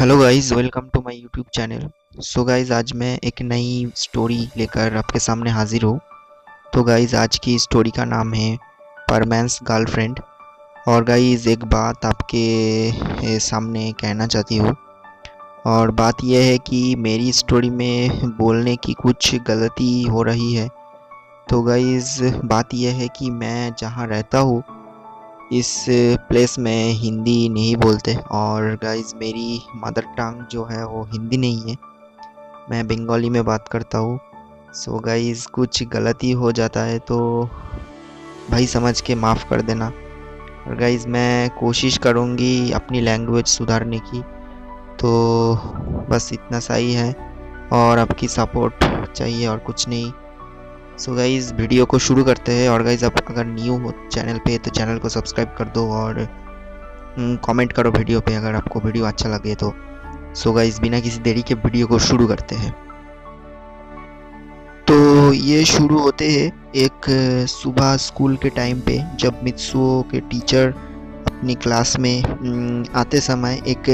Hello guys, welcome to my YouTube channel. So guys, आज मैं एक नई स्टोरी लेकर आपके सामने हाजिर हूँ। तो गाइस, आज की स्टोरी का नाम है परमैन्स गर्लफ्रेंड। और गाइस, एक बात आपके सामने कहना चाहती हूँ। और बात यह है कि मेरी स्टोरी में बोलने की कुछ गलती हो रही है। तो गाइस, बात यह है कि मैं जहाँ रहता हूँ इस प्लेस में हिंदी नहीं बोलते। और गाइस, मेरी मदर टंग जो है वो हिंदी नहीं है, मैं बंगाली में बात करता हूँ। सो गाइस, कुछ गलती हो जाता है तो भाई समझ के माफ़ कर देना। और गाइस, मैं कोशिश करूँगी अपनी लैंग्वेज सुधारने की। तो बस इतना सा ही है, और आपकी सपोर्ट चाहिए और कुछ नहीं। सो गाइज़, वीडियो को शुरू करते हैं। और गाइज़, आप अगर न्यू हो चैनल पे तो चैनल को सब्सक्राइब कर दो और कमेंट करो वीडियो पे अगर आपको वीडियो अच्छा लगे तो। सो गाइज़, बिना किसी देरी के वीडियो को शुरू करते हैं। तो ये शुरू होते हैं एक सुबह स्कूल के टाइम पे, जब मित्सुओ के टीचर अपनी क्लास में आते समय एक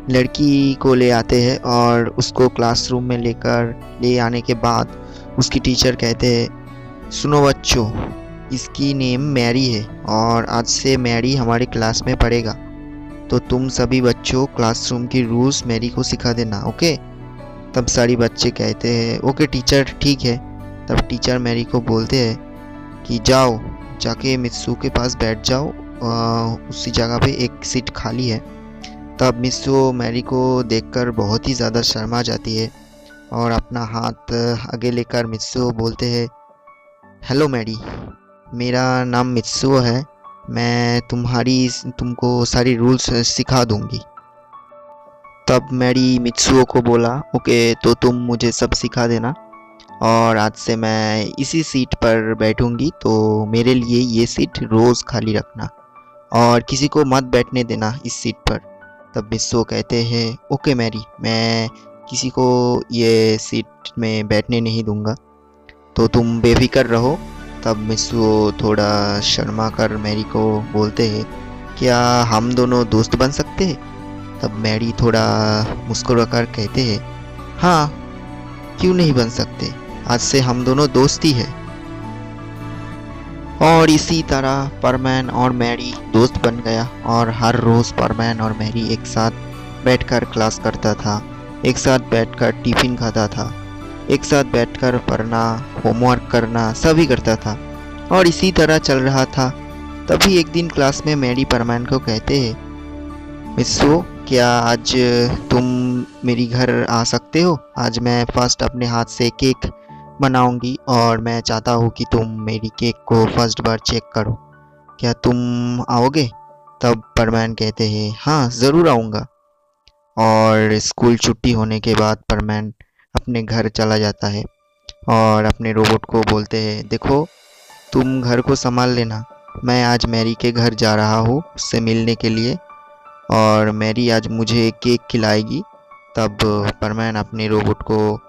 लड़की को ले आते हैं। और उसको क्लासरूम में ले आने के बाद उसकी टीचर कहते हैं, सुनो बच्चों, इसकी नेम मैरी है और आज से मैरी हमारी क्लास में पढ़ेगा। तो तुम सभी बच्चों क्लासरूम की रूल्स मैरी को सिखा देना, ओके। तब सारी बच्चे कहते हैं ओके टीचर, ठीक है। तब टीचर मैरी को बोलते हैं कि जाओ जाके मित्सु के पास बैठ जाओ, उसी जगह पे एक सीट खाली है। तब मित्सु मैरी को देखकर बहुत ही ज़्यादा शर्मा जाती है और अपना हाथ आगे लेकर मित्सु बोलते हैं, हेलो मैरी, मेरा नाम मित्सुओ है, मैं तुमको सारी रूल्स सिखा दूंगी। तब मैरी मित्सुओ को बोला, ओके तो तुम मुझे सब सिखा देना और आज से मैं इसी सीट पर बैठूंगी, तो मेरे लिए ये सीट रोज़ खाली रखना और किसी को मत बैठने देना इस सीट पर। तब मित्सुओ कहते हैं, ओके मैरी, मैं किसी को ये सीट में बैठने नहीं दूंगा, तो तुम बेफिक्र रहो। तब मित्सुओ थोड़ा शर्मा कर मैरी को बोलते हैं, क्या हम दोनों दोस्त बन सकते हैं? तब मैरी थोड़ा मुस्कुराकर कहते हैं, हाँ, क्यों नहीं बन सकते, आज से हम दोनों दोस्त ही हैं। और इसी तरह परमैन और मैरी दोस्त बन गया और हर रोज़ परमैन और मैरी एक साथ बैठकर क्लास करता था, एक साथ बैठकर टिफ़िन खाता था, एक साथ बैठकर पढ़ना, होमवर्क करना सभी करता था। और इसी तरह चल रहा था। तभी एक दिन क्लास में मैरी परमैन को कहते हैं, मित्सु, क्या आज तुम मेरी घर आ सकते हो? आज मैं फर्स्ट अपने हाथ से केक बनाऊंगी और मैं चाहता हूँ कि तुम मेरी केक को फर्स्ट बार चेक करो, क्या तुम आओगे? तब परमैन कहते हैं, हाँ ज़रूर आऊँगा। और स्कूल छुट्टी होने के बाद परमैन अपने घर चला जाता है और अपने रोबोट को बोलते हैं, देखो तुम घर को संभाल लेना, मैं आज मैरी के घर जा रहा हूँ उससे मिलने के लिए और मैरी आज मुझे केक खिलाएगी। तब परमैन अपने रोबोट को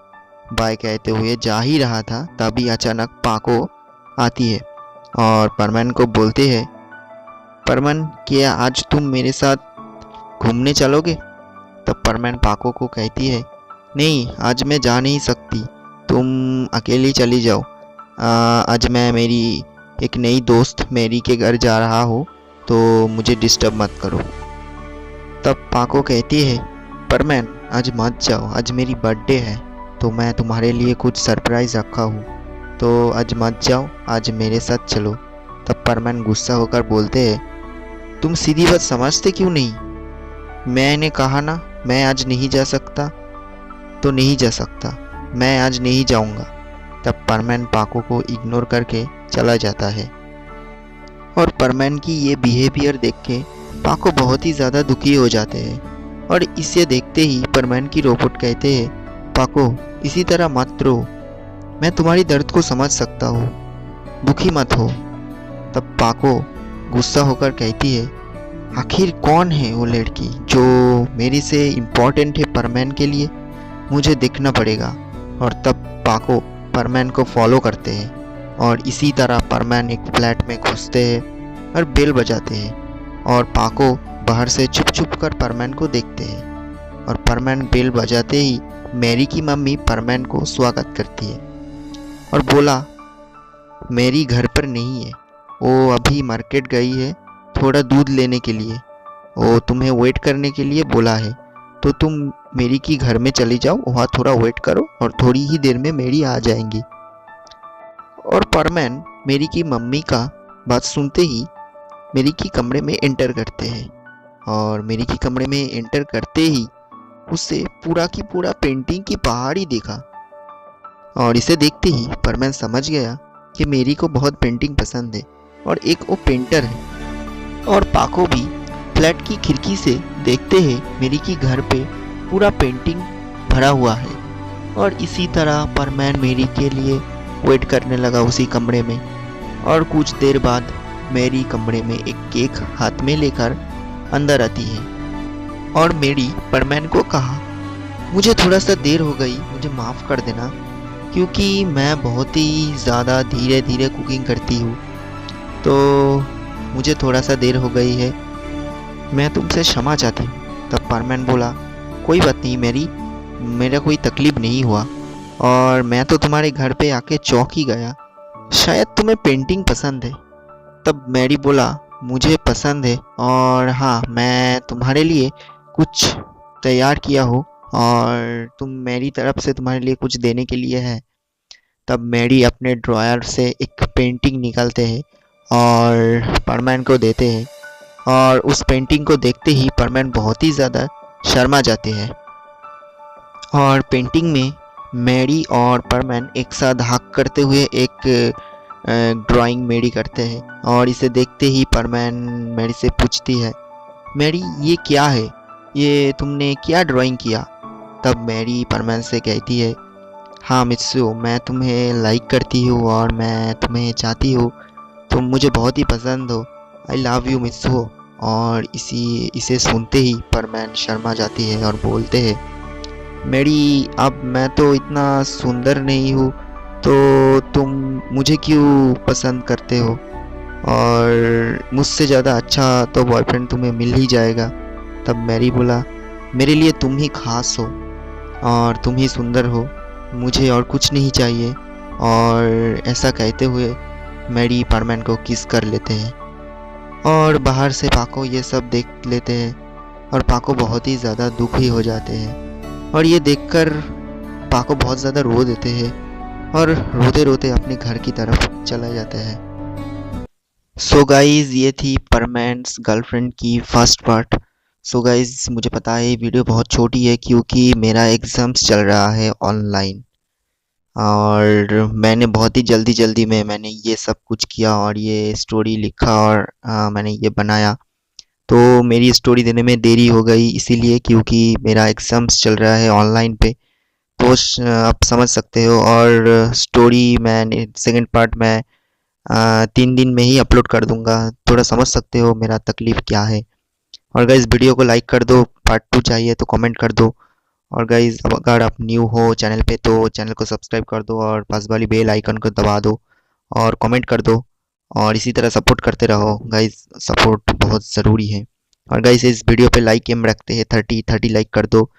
बाय कहते हुए जा ही रहा था, तभी अचानक पाको आती है और परमैन को बोलते हैं, परमैन, क्या आज तुम मेरे साथ घूमने चलोगे? तब परमैन पाको को कहती है, नहीं, आज मैं जा नहीं सकती, तुम अकेली चली जाओ। आज मैं मेरी एक नई दोस्त मैरी के घर जा रहा हूँ, तो मुझे डिस्टर्ब मत करो। तब पाको कहती है, परमैन आज मत जाओ, आज मेरी बर्थडे है, तो मैं तुम्हारे लिए कुछ सरप्राइज़ रखा हूँ, तो आज मत जाओ, आज मेरे साथ चलो। तब परमैन गुस्सा होकर बोलते हैं, तुम सीधी बात समझते क्यों नहीं? मैंने कहा ना, मैं आज नहीं जा सकता तो नहीं जा सकता, मैं आज नहीं जाऊँगा। तब परमैन पाको को इग्नोर करके चला जाता है। और परमैन की ये बिहेवियर देख के पाको बहुत ही ज़्यादा दुखी हो जाते हैं। और इसे देखते ही परमैन की रोबोट कहते हैं, पाको इसी तरह मत रो, मैं तुम्हारी दर्द को समझ सकता हूँ, दुखी मत हो। तब पाको गुस्सा होकर कहती है, आखिर कौन है वो लड़की जो मेरी से इम्पोर्टेंट है परमैन के लिए, मुझे देखना पड़ेगा। और तब पाको परमैन को फॉलो करते हैं और इसी तरह परमैन एक फ्लैट में घुसते हैं और बेल बजाते हैं और पाको बाहर से छुप छुप कर परमैन को देखते हैं। और परमैन बेल बजाते ही मैरी की मम्मी परमैन को स्वागत करती है और बोला, मैरी घर पर नहीं है, वो अभी मार्केट गई है थोड़ा दूध लेने के लिए। वो तुम्हें वेट करने के लिए बोला है, तो तुम मेरी की घर में चली जाओ, वहाँ थोड़ा वेट करो और थोड़ी ही देर में मेरी आ जाएंगी। और परमैन मेरी की मम्मी का बात सुनते ही मेरी की कमरे में एंटर करते हैं और मेरी की कमरे में एंटर करते ही उसे पूरा की पूरा पेंटिंग की पहाड़ ही देखा। और इसे देखते ही परमैन समझ गया कि मेरी को बहुत पेंटिंग पसंद है और एक वो पेंटर है। और पाको भी फ्लैट की खिड़की से देखते हैं मेरी की घर पे पूरा पेंटिंग भरा हुआ है। और इसी तरह परमैन मेरी के लिए वेट करने लगा उसी कमरे में। और कुछ देर बाद मेरी कमरे में एक केक हाथ में लेकर अंदर आती है और मेरी परमैन को कहा, मुझे थोड़ा सा देर हो गई, मुझे माफ़ कर देना, क्योंकि मैं बहुत ही ज़्यादा धीरे धीरे कुकिंग करती हूँ, तो मुझे थोड़ा सा देर हो गई है, मैं तुमसे क्षमा चाहती हूँ। तब परमैन बोला, कोई बात नहीं मैरी, मेरा कोई तकलीफ नहीं हुआ और मैं तो तुम्हारे घर पे आके चौंक ही गया, शायद तुम्हें पेंटिंग पसंद है। तब मैरी बोला, मुझे पसंद है और हाँ, मैं तुम्हारे लिए कुछ तैयार किया हो और तुम मेरी तरफ से तुम्हारे लिए कुछ देने के लिए है। तब मैरी अपने ड्रॉयर से एक पेंटिंग निकालते हैं और परमैन को देते हैं और उस पेंटिंग को देखते ही परमैन बहुत ही ज़्यादा शर्मा जाते हैं। और पेंटिंग में मैरी और परमैन एक साथ हक करते हुए एक ड्राइंग मैरी करते हैं और इसे देखते ही परमैन मैरी से पूछती है, मैरी ये क्या है, ये तुमने क्या ड्राइंग किया? तब मैरी परमैन से कहती है, हाँ मित्सु, मैं तुम्हें लाइक करती हूँ और मैं तुम्हें चाहती हूँ, तुम मुझे बहुत ही पसंद हो, आई लव यू मित्सु। और इसे सुनते ही परमैन शर्मा जाती है और बोलते हैं, मैरी अब मैं तो इतना सुंदर नहीं हूँ, तो तुम मुझे क्यों पसंद करते हो, और मुझसे ज़्यादा अच्छा तो बॉयफ्रेंड तुम्हें मिल ही जाएगा। तब मैरी बोला, मेरे लिए तुम ही खास हो और तुम ही सुंदर हो, मुझे और कुछ नहीं चाहिए। और ऐसा कहते हुए मैरी परमैन को किस कर लेते हैं और बाहर से पाको ये सब देख लेते हैं और पाको बहुत ही ज़्यादा दुखी हो जाते हैं और ये देखकर पाको बहुत ज़्यादा रो देते हैं और रोते रोते अपने घर की तरफ चला जाते हैं। सो गाइज, ये थी परमैन्स गर्लफ्रेंड की फर्स्ट पार्ट। सो गाइज, मुझे पता है ये वीडियो बहुत छोटी है क्योंकि मेरा एग्ज़ाम्स चल रहा है ऑनलाइन और मैंने बहुत ही जल्दी में मैंने ये सब कुछ किया और ये स्टोरी लिखा और मैंने ये बनाया, तो मेरी स्टोरी देने में देरी हो गई इसीलिए क्योंकि मेरा एग्ज़ाम्स चल रहा है ऑनलाइन पे, तो आप समझ सकते हो। और स्टोरी मैं सेकंड पार्ट में 3 दिन में ही अपलोड कर दूंगा, थोड़ा समझ सकते हो मेरा तकलीफ़ क्या है। और गाइज़, वीडियो को लाइक कर दो, पार्ट 2 चाहिए तो कमेंट कर दो। और गाइज़, अगर आप न्यू हो चैनल पे तो चैनल को सब्सक्राइब कर दो और पास वाली बेल आइकन को दबा दो और कमेंट कर दो और इसी तरह सपोर्ट करते रहो गाइज़, सपोर्ट बहुत ज़रूरी है। और गाइज़, इस वीडियो पे लाइक एम रखते हैं 30 लाइक कर दो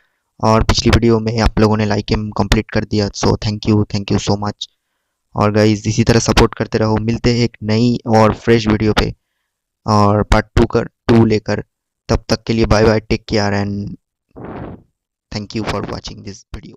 और पिछली वीडियो में आप लोगों ने लाइक एम कंप्लीट कर दिया, so thank you so much. और गाइज़, इसी तरह सपोर्ट करते रहो, मिलते हैं एक नई और फ्रेश वीडियो पे और पार्ट 2 लेकर। तब तक के लिए bye bye, take care and thank you for watching this video.